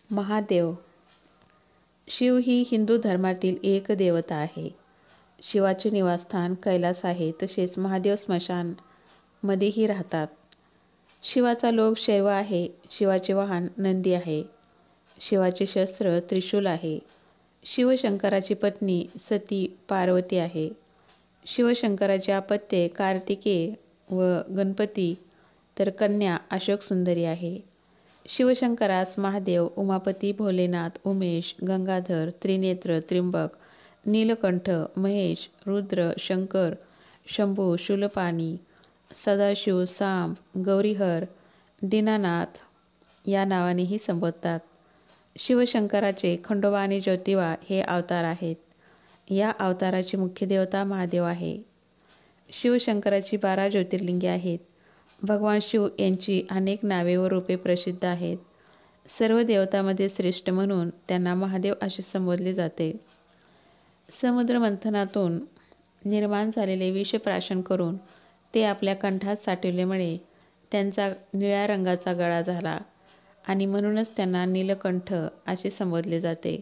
महादेव. शिव ही हिंदू धर्मातील एक देवता आहे. शिवाचे निवासस्थान कैलास आहे, तसेच महादेव स्मशानमध्येही राहतात. शिवाचा लोक शैव आहे. शिवाचे वाहन नंदी आहे. शिवाचे शस्त्र त्रिशूल आहे. शिवशंकराची पत्नी सती पार्वती आहे. शिवशंकराचे अपत्ये कार्तिकेय व गणपती, तर कन्या अशोक सुंदरी आहे. शिवशंकरास महादेव, उमापती, भोलेनाथ, उमेश, गंगाधर, त्रिनेत्र, त्र्यंबक, नीलकंठ, महेश, रुद्र, शंकर, शंभू, शूलपाणी, सदाशिव, सांब, गौरीहर, दीनानाथ या नावानेही संबोधतात. शिवशंकराचे खंडोबा आणि ज्योतिबा हे अवतार आहेत. या अवताराची मुख्य देवता महादेव आहे. शिवशंकराची 12 ज्योतिर्लिंगे आहेत. भगवान शिव यांची अनेक नावे व रूपे प्रसिद्ध आहेत. सर्व देवतांमध्ये श्रेष्ठ म्हणून त्यांना महादेव असे संबोधले जाते. समुद्र मंथनातून निर्माण झालेले विष प्राशन करून ते आपल्या कंठात साठवल्यामुळे त्यांचा निळ्या रंगाचा गळा झाला आणि म्हणूनच त्यांना नीलकंठ असे संबोधले जाते.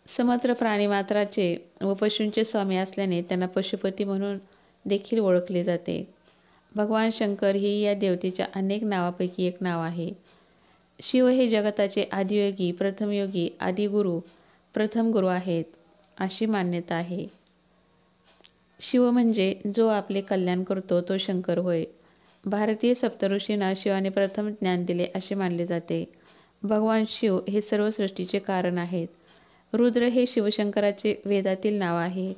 समत्र प्राणीमात्राचे व पशूंचे स्वामी असल्याने त्यांना पशुपती म्हणून देखील ओळखले जाते. भगवान शंकर ही या देवतेच्या अनेक नावापैकी एक नाव आहे. शिव हे जगताचे आदियोगी, प्रथमयोगी, आदिगुरु, प्रथम गुरु आहेत अशी मान्यता आहे. शिव म्हणजे जो आपले कल्याण करतो तो शंकर होय. भारतीय सप्तऋषींना शिवाने प्रथम ज्ञान दिले असे मानले जाते. भगवान शिव हे सर्व सृष्टीचे कारण आहेत. रुद्र हे शिवशंकराचे वेदातील नाव आहे.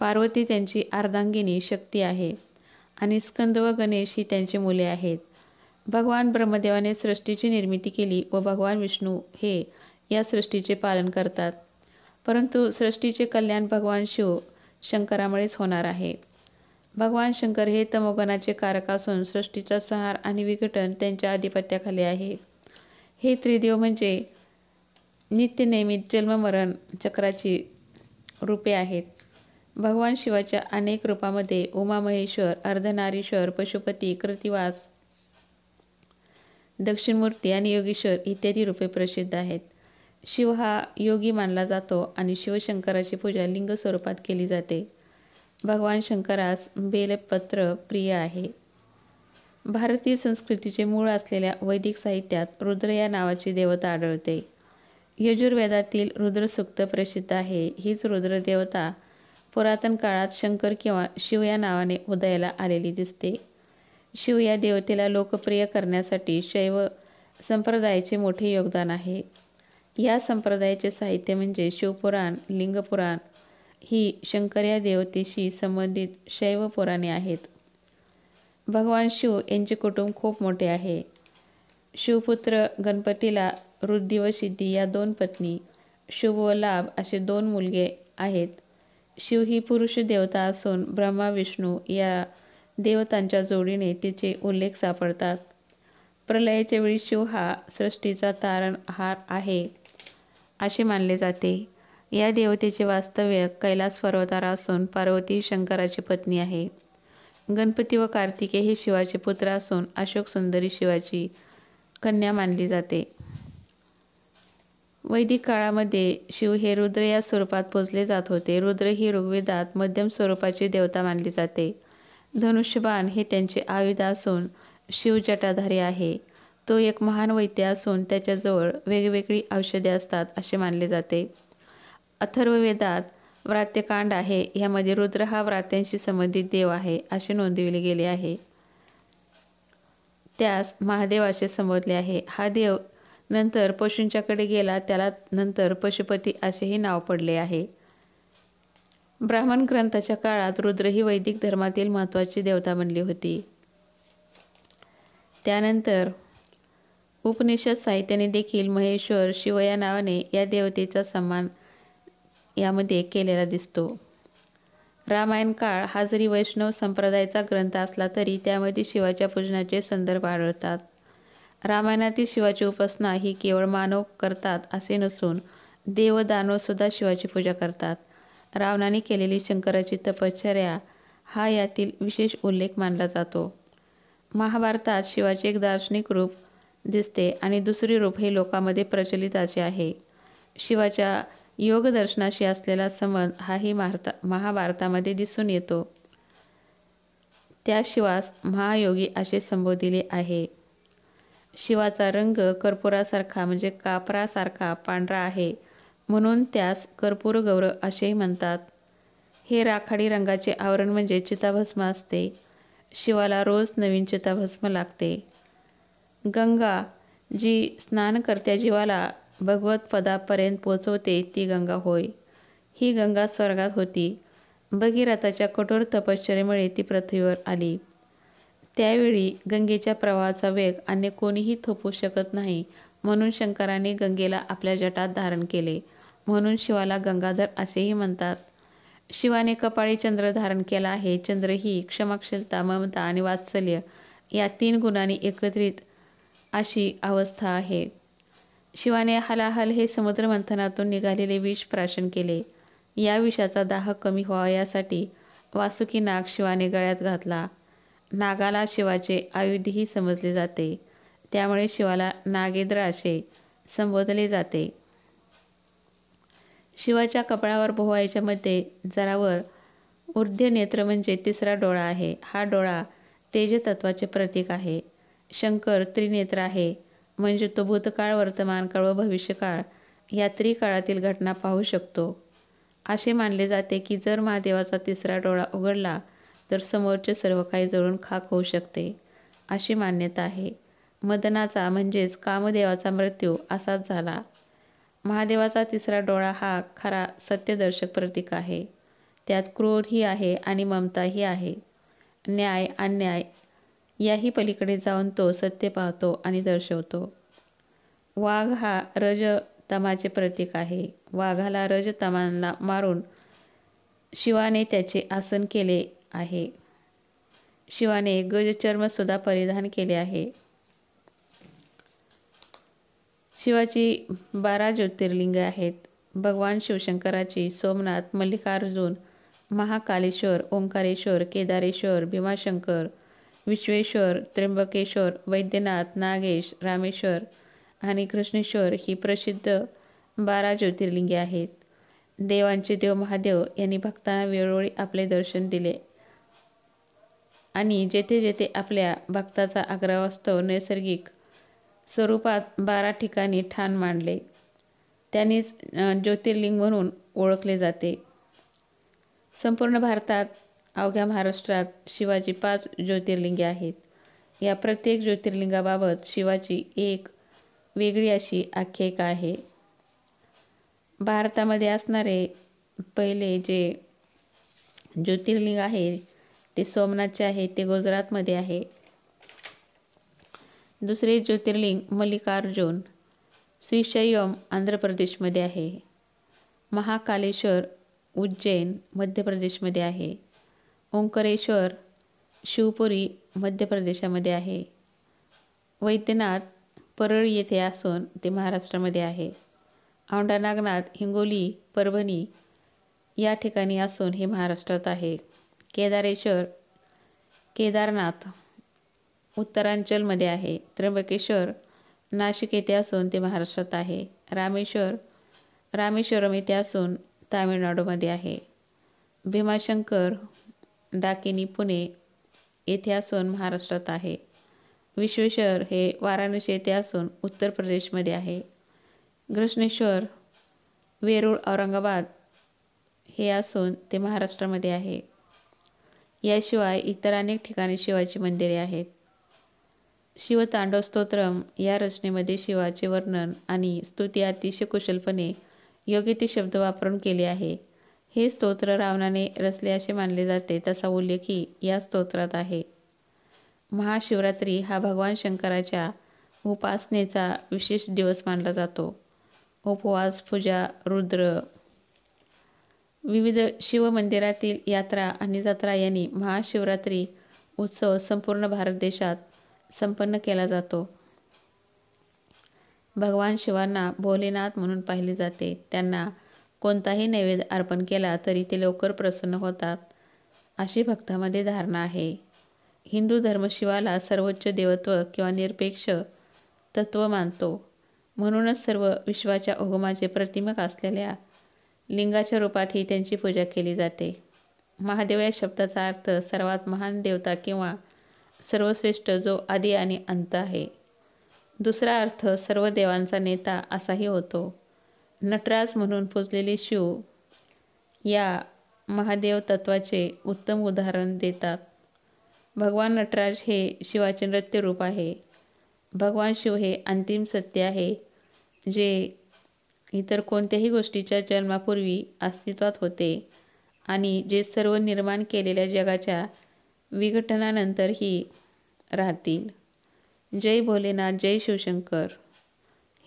पार्वती त्यांची अर्धांगिनी शक्ती आहे आणि स्कंद व गणेश ही त्यांची मुले आहेत. भगवान ब्रह्मदेवाने सृष्टीची निर्मिती केली व भगवान विष्णू हे या सृष्टीचे पालन करतात. परंतु सृष्टीचे कल्याण भगवान शिव शंकरामुळेच होणार आहे. भगवान शंकर हे तमोगुणाचे कारक असून सृष्टीचा संहार आणि विघटन त्यांच्या आधिपत्याखाली आहे. हे त्रिदेव म्हणजे नित्यनेमित जन्ममरण चक्राची रूपे आहेत. भगवान शिवाच्या अनेक रूपामध्ये उमामहेश्वर, अर्धनारीश्वर, पशुपती, कृतिवास, दक्षिणमूर्ती आणि योगीश्वर इत्यादी रूपे प्रसिद्ध आहेत. शिव हा योगी मानला जातो आणि शिवशंकराची पूजा लिंग स्वरूपात केली जाते. भगवान शंकरास बेलपत्र प्रिय आहे. भारतीय संस्कृतीचे मूळ असलेल्या वैदिक साहित्यात रुद्र या नावाची देवता आढळते. यजुर्वेदातील रुद्रसूक्त प्रसिद्ध आहे. हीच रुद्र देवता पुरातन काळात शंकर किंवा शिव या नावाने उदयाला आलेली दिसते. शिव या देवतेला लोकप्रिय करण्यासाठी शैव संप्रदायाचे मोठे योगदान आहे. या संप्रदायाचे साहित्य म्हणजे शिवपुराण, लिंगपुराण ही शंकर या देवतेशी संबंधित शैव पुराणे आहेत. भगवान शिव यांचे कुटुंब खूप मोठे आहे. शिवपुत्र गणपतीला ऋद्धी व सिद्धी या 2 पत्नी, शुभ व लाभ असे 2 मुलगे आहेत. शिव ही पुरुष देवता असून ब्रह्मा विष्णू या देवतांच्या जोडीने तिचे उल्लेख सापडतात. प्रलयाच्या वेळी शिव हा सृष्टीचा तारणहार आहे असे मानले जाते. या देवतेचे वास्तव्य कैलास पर्वतावर असून पार्वती ही शंकराची पत्नी आहे. गणपती व कार्तिकेय हे शिवाचे पुत्र असून अशोक सुंदरी शिवाची कन्या मानली जाते. वैदिक काळामध्ये शिव हे रुद्र या स्वरूपात पूजले जात होते. रुद्र ही ऋग्वेदात मध्यम स्वरूपाची देवता मानली जाते. धनुष्यबाण हे त्यांचे आयुध असून शिव जटाधारी आहे. तो एक महान वैद्य असून त्याच्याजवळ वेगवेगळी औषधे असतात असे मानले जाते. अथर्ववेदात व्रात्यकांड आहे. यामध्ये रुद्र हा व्रात्यांशी संबंधित देव आहे असे नोंदविले गेले आहे. त्यास महादेव असे संबोधले आहे. हा देव नंतर पशूंच्याकडे गेला, त्याला नंतर पशुपती असेही नाव पडले आहे. ब्राह्मण ग्रंथाच्या काळात रुद्र ही वैदिक धर्मातील महत्त्वाची देवता बनली होती. त्यानंतर उपनिषद साहित्याने देखील महेश्वर शिव या नावाने या देवतेचा सन्मान यामध्ये केलेला दिसतो. रामायण काळ हा जरी वैष्णव संप्रदायाचा ग्रंथ असला तरी त्यामध्ये शिवाच्या पूजनाचे संदर्भ आढळतात. रामायणातील शिवाची उपासना ही केवळ मानव करतात असे नसून देव दानव सुद्धा शिवाची पूजा करतात. रावणाने केलेली शंकराची तपश्चर्या हा यातील विशेष उल्लेख मानला जातो. महाभारतात शिवाचे एक दार्शनिक रूप दिसते आणि दुसरे रूप हे लोकांमध्ये प्रचलित असे आहे. शिवाच्या योगदर्शनाशी असलेला संबंध हाही महाभारतामध्ये दिसून येतो. त्या शिवास महायोगी असे संबोधिले आहे. शिवाचा रंग कर्पुरासारखा म्हणजे कापरासारखा पांढरा आहे, म्हणून त्यास कर्पूर गौर असेही म्हणतात. हे राखाडी रंगाचे आवरण म्हणजे चिताभस्म असते. शिवाला रोज नवीन चिताभस्म लागते. गंगा जी स्नानकर्त्या जीवाला भगवत पदापर्यंत पोचवते ती गंगा होय. ही गंगा स्वर्गात होती. भगीरथाच्या कठोर तपश्चर्येमुळे ती पृथ्वीवर आली. त्यावेळी गंगेच्या प्रवाहाचा वेग अन्य कोणीही थोपवू शकत नाही, म्हणून शंकराने गंगेला आपल्या जटात धारण केले. म्हणून शिवाला गंगाधर असेही म्हणतात. शिवाने कपाळी चंद्र धारण केला आहे. चंद्र ही क्षमाशीलता, ममता आणि वात्सल्य या 3 गुणांनी एकत्रित अशी अवस्था आहे. शिवाने हलाहल हे समुद्र मंथनातून निघालेले विष प्राशन केले. या विषाचा दाह कमी व्हावा यासाठी वासुकी नाग शिवाने गळ्यात घातला. नागाला शिवाचे आयुधही समजले जाते, त्यामुळे शिवाला नागेंद्र असे संबोधले जाते. शिवाच्या कपाळावर भोवळ्याच्या मध्ये जरावर ऊर्ध्व नेत्र म्हणजे तिसरा डोळा आहे. हा डोळा तेजतत्वाचे प्रतीक आहे. शंकर त्रिनेत्र आहे, म्हणजे तो भूतकाळ, वर्तमानकाळ व भविष्यकाळ या त्रिकाळातील घटना पाहू शकतो. असे मानले जाते की जर महादेवाचा तिसरा डोळा उघडला तर समोरचे सर्व काही जळून खाक होऊ शकते, अशी मान्यता आहे. मदनाचा म्हणजेच कामदेवाचा मृत्यू असाच झाला. महादेवाचा तिसरा डोळा हा खरा सत्यदर्शक प्रतीक आहे. त्यात क्रोधही आहे आणि ममताही आहे. न्याय अन्याय याही पलीकडे जाऊन तो सत्य पाहतो आणि दर्शवतो. वाघ हा रजतमाचे प्रतीक आहे. वाघाला रजतमाला मारून शिवाने त्याचे आसन केले आहे. शिवाने गजचर्म सुद्धा परिधान केले आहे. शिवाची 12 ज्योतिर्लिंगे आहेत. भगवान शिवशंकराची सोमनाथ, मल्लिकार्जुन, महाकालेश्वर, ओंकारेश्वर, केदारेश्वर, भीमाशंकर, विश्वेश्वर, त्र्यंबकेश्वर, वैद्यनाथ, नागेश, रामेश्वर आणि कृष्णेश्वर ही प्रसिद्ध 12 ज्योतिर्लिंगे आहेत. देवांचे देव महादेव यांनी भक्तांना वेळोवेळी आपले दर्शन दिले आणि जेथे जेथे आपल्या भक्ताचा आग्रहास्तव नैसर्गिक स्वरूपात 12 ठिकाणी ठाण मांडले, त्यांनीच ज्योतिर्लिंग म्हणून ओळखले जाते. संपूर्ण भारतात, अवघ्या महाराष्ट्रात शिवाची 5 ज्योतिर्लिंगे आहेत. या प्रत्येक ज्योतिर्लिंगाबाबत शिवाची एक वेगळी अशी आख्यायिका आहे. भारतामध्ये असणारे पहिले जे ज्योतिर्लिंग आहे ते सोमनाथचे आहे, ते गुजरातमध्ये आहे. दुसरे ज्योतिर्लिंग मल्लिकार्जुन श्रीशैयम आंध्र प्रदेशमध्ये आहे. महाकालेश्वर उज्जैन मध्य प्रदेशमध्ये आहे. ओंकारेश्वर शिवपुरी मध्य प्रदेशामध्ये आहे. वैद्यनाथ परळी येथे असून ते महाराष्ट्रामध्ये आहे. औंढा नागनाथ हिंगोली परभणी या ठिकाणी असून हे महाराष्ट्रात आहे. केदारनाथ उत्तरांचलमध्ये आहे. त्र्यंबकेश्वर नाशिक येथे असून ते महाराष्ट्रात आहे. रामेश्वरम येथे असून तामिळनाडूमध्ये आहे. भीमाशंकर डाकिनी पुणे येथे असून महाराष्ट्रात आहे. विश्वेश्वर हे वाराणसी येथे असून उत्तर प्रदेशमध्ये आहे. कृष्णेश्वर वेरूळ औरंगाबाद हे असून ते महाराष्ट्रामध्ये आहे. याशिवाय इतर अनेक ठिकाणी शिवाची मंदिरे आहेत. शिवतांडव स्तोत्रम या रचनेमध्ये शिवाचे वर्णन आणि स्तुती अतिशय कुशलपणे योग्य ते शब्द वापरून केले आहे. हे स्तोत्र रावणाने रचले असे मानले जाते, तसा उल्लेखही या स्तोत्रात आहे. महाशिवरात्री हा भगवान शंकराच्या उपासनेचा विशेष दिवस मानला जातो. उपवास, पूजा, रुद्र, विविध शिवमंदिरातील यात्रा आणि जत्रा यांनी महाशिवरात्री उत्सव संपूर्ण भारत देशात संपन्न केला जातो. भगवान शिवांना भोलेनाथ म्हणून पाहिले जाते. त्यांना कोणताही नैवेद्य अर्पण केला तरी ते लवकर प्रसन्न होतात, अशी भक्तांमध्ये धारणा आहे. हिंदू धर्म शिवाला सर्वोच्च देवत्व किंवा निरपेक्ष तत्त्व मानतो. म्हणूनच सर्व विश्वाच्या उगमाचे प्रतिमक असलेल्या लिंगाच्या रूपातही त्यांची पूजा केली जाते. महादेव या शब्दाचा अर्थ सर्वात महान देवता किंवा सर्वश्रेष्ठ, जो आदी आणि अंत आहे. दुसरा अर्थ सर्व देवांचा नेता असाही होतो. नटराज म्हणून पूजलेले शिव या महादेव तत्वाचे उत्तम उदाहरण देतात. भगवान नटराज हे शिवाचे नृत्य रूप आहे. भगवान शिव हे अंतिम सत्य आहे, जे इतर कोणत्याही गोष्टीच्या जन्मापूर्वी अस्तित्वात होते आणि जे सर्व निर्माण केलेल्या जगाच्या विघटनानंतरही राहतील. जय भोलेनाथ, जय शिवशंकर.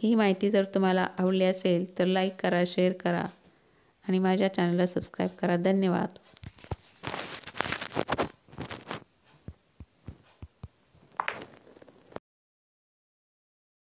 ही माहिती जर तुम्हाला आवडली असेल तर लाईक करा, शेअर करा आणि माझ्या चॅनलला सबस्क्राईब करा. धन्यवाद.